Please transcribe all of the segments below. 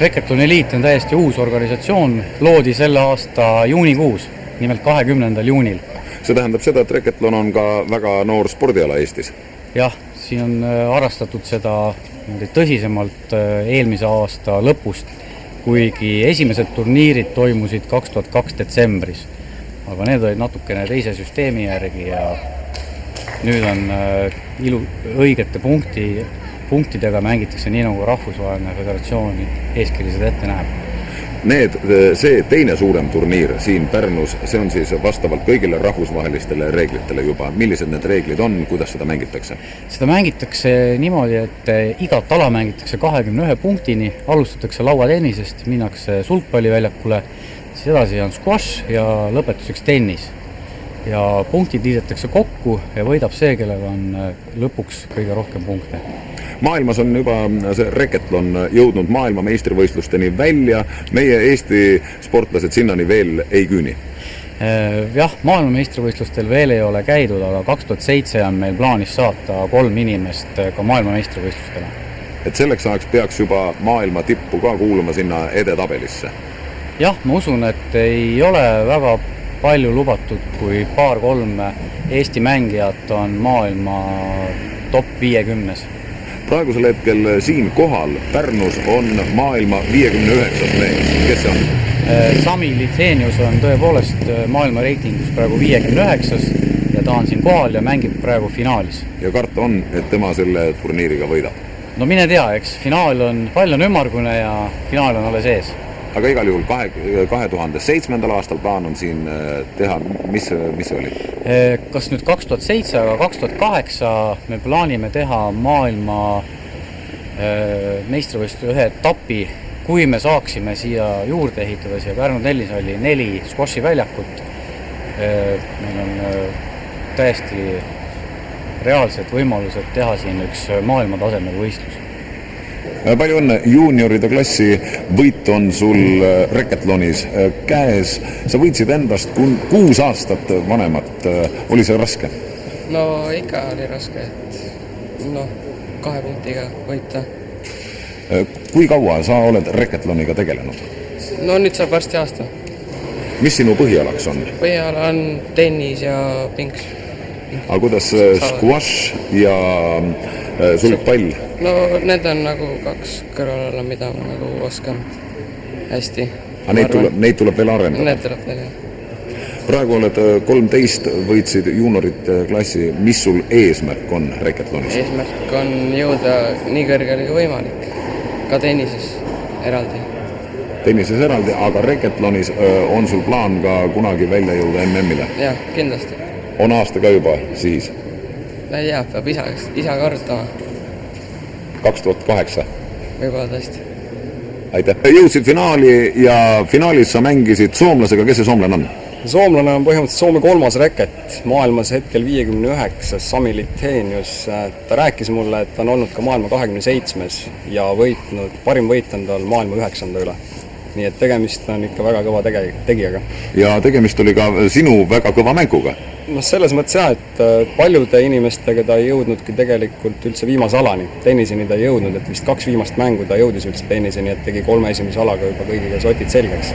Racketlon Elite on täiesti uus organisatsioon, loodi selle aasta juunikuus, nimelt 20. juunil. See tähendab seda, et Racketlon on ka väga noor spordiala Eestis. Jah, siin on harrastatud seda tõsisemalt eelmise aasta lõpust, kuigi esimesed turniirid toimusid 2002 detsembris. Aga need olid natukene teise süsteemi järgi ja nüüd on õigete punktidega mängitakse nii nagu rahvusvaheline föderatsiooni eeskirjad ette näeb. See teine suurem turniir siin Pärnus, see on siis vastavalt kõigile rahvusvahelistele reeglitele juba. Millised need reeglid on, kuidas seda mängitakse? Seda mängitakse niimoodi, et igat ala mängitakse 21 punktini, alustatakse lauatennisest, minnakse sulgpalliväljakule, siis edasi on squash ja lõpetuseks tennis. Ja punktid liidetakse kokku ja võidab see, kellega on lõpuks kõige rohkem punkte. Maailmas on juba see Racketlon jõudnud maailma meistrivõistlusteni välja. Meie Eesti sportlased sinnani veel ei küüni. Jah, maailma meistrivõistlustel veel ei ole käidud, aga 2007 on meil plaanis saata 3 inimest ka maailma meistrivõistlustele. Et selleks ajaks peaks juba maailma tippu ka kuuluma sinna edetabelisse? Jah, ma usun, et ei ole väga palju lubatud, kui 2-3 Eesti mängijat on maailma top 50. Praegusel hetkel siin kohal Pärnus on maailma 59. mees. Kes see on? Sami Lithenius on tõepoolest maailma reitingus praegu 59. ja ta on siin kohal ja mängib praegu finaalis. Ja karta on, et tema selle turniiriga võidab? No mine tea, eks pall on ümmargune ja finaal on alles ees. Aga igal juhul 2007. aastal plaan on siin teha, mis see oli? Kas nüüd 2007, aga 2008 me plaanime teha maailma meistrivõistluse ühe etapi, kui me saaksime siia juurde ehitada, siia Pärnu tennisalli 4 squashi väljakut. Meil on täiesti reaalsed võimalused teha siin üks maailmatasemel võistlus. Palju õnne, juunioride klassi võit on sul Racketlonis käes. Sa võitsid endast 6 aastat vanemat. Oli see raske? No ikka oli raske, et 2 punktiga võita. Kui kaua sa oled Racketloniga tegelenud? No nüüd saab varsti aasta. Mis sinu põhialaks on? Põhiala on tennis ja pinks. Aga kuidas squash ja sulgpall? No need on nagu 2 kõrvalala, mida ma nagu oskan hästi. Aga neid tuleb veel arendada? Need tuleb veel, jah. Praegu oled 13, võitsid juuniorite klassi. Mis sul eesmärk on Racketlonis? Eesmärk on jõuda nii kõrgele kui võimalik. Ka tennises eraldi. Tennises eraldi, aga Racketlonis on sul plaan ka kunagi välja jõuda MM-ile? Jah, kindlasti. On aasta ka juba siis? Ei tea, peab isa kartama. 2008? Võib-olla tõesti. Aitäh. Jõudsid finaali ja finaalis sa mängisid soomlasega. Kes see soomlane on? Soomlane on põhimõtteliselt Soome 3. reket. Maailmas hetkel 59. Sami Lithenius. Ta rääkis mulle, et ta on olnud ka maailma 27. ja parim võit on tal maailma 9. üle. Nii et tegemist on ikka väga kõva tegijaga. Ja tegemist oli ka sinu väga kõva mänguga? Selles mõttes jah, et paljude inimestega ta ei jõudnudki tegelikult üldse viimase alani. Tenniseni ta ei jõudnud, et vist 2 viimast mängu ta jõudis üldse tenniseni, et tegi 3 esimese alaga juba kõigiga sotid selgeks.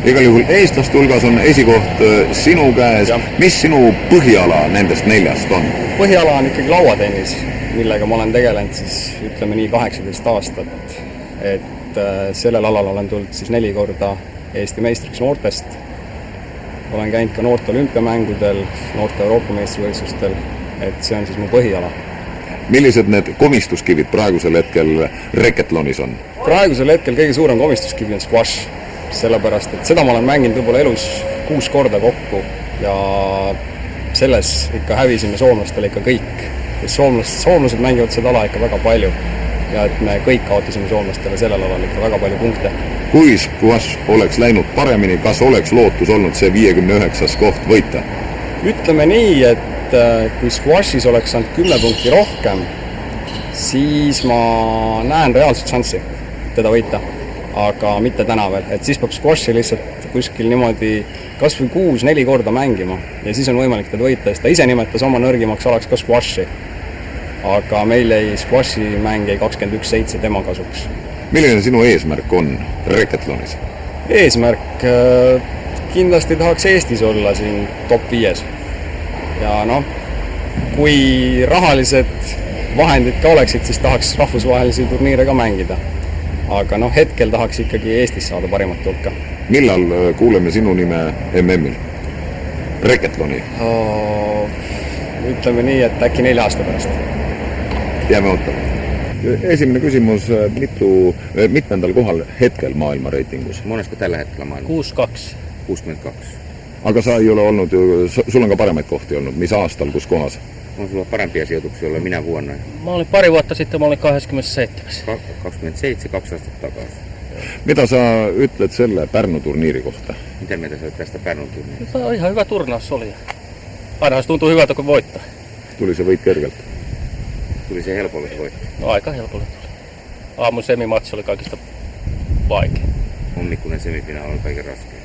Igal juhul eestlaste hulgas on esikoht sinu käes. Ja. Mis sinu põhiala nendest 4 on? Põhiala on ikkagi lauatennis, millega ma olen tegelenud siis ütleme nii 18 aastat. Et sellel alal olen tulnud siis 4 korda Eesti meistriks noortest. Olen käinud ka noorte olümpiamängudel, noorte Euroopa meistrivõistlustel, et see on siis mu põhiala. Millised need komistuskivid praegusel hetkel Racketlonis on? Praegusel hetkel kõige suurem komistuskivi on squash, sellepärast, et seda ma olen mänginud võib-olla elus 6 korda kokku ja selles ikka hävisime soomlastele ikka kõik. Soomlased mängivad seda ala ikka väga palju ja et me kõik kaotasime soomlastele sellel alal ikka väga palju punkte. Kui squash oleks läinud paremini, kas oleks lootus olnud see 59. koht võita? Ütleme nii, et kui squashis oleks saanud 10 punkti rohkem, siis ma näen reaalset šanssi teda võita, aga mitte täna veel. Et siis peab squashi lihtsalt kuskil niimoodi kas või 6-4 korda mängima ja siis on võimalik teda võita, sest ta ise nimetas oma nõrgimaks alaks ka squashi. Aga meil ei squashi mäng ei 21-7 tema kasuks. milline sinu eesmärk on reketlonis? Eesmärk kindlasti tahaks Eestis olla siin top 5. Ja noh, kui rahalised vahendid ka oleksid, siis tahaks rahvusvahelisi turniire ka mängida. Aga noh, hetkel tahaks ikkagi Eestis saada parimat hulka. Millal kuuleme sinu nime MM-il? Reketloni? Ütleme nii, et äkki 4 aasta pärast. Jääme ootama. Esimene küsimus, mitmendal kohal hetkel maailma reitingus? Monesko tällä hetkellä maailma? 62. 62. Aga sa ei ole olnud ju, sul on ka paremaid kohti olnud, mis aastal, kus kohas? On sulla parempia sijoituksia olla minä vuonna? Mä olin pari vuotta sitten, mä olin 27. 27, 2 aastat takaisin. Mitä sa ütled selle Pärnu turniiri kohta? Mitä mieltä sä olet tästä Pärnun turniirista? Tämä on ihan hyvä turnaus oli. Aina se tuntuu hyvältä, kun voittaa. Tuli se võit kergelt? Tuli se helpolle se voitto? No aika helpolle tuli. Aamun semimatsi oli kaikista vaikea. Ummikunen semifinaali oli kaiken raskein.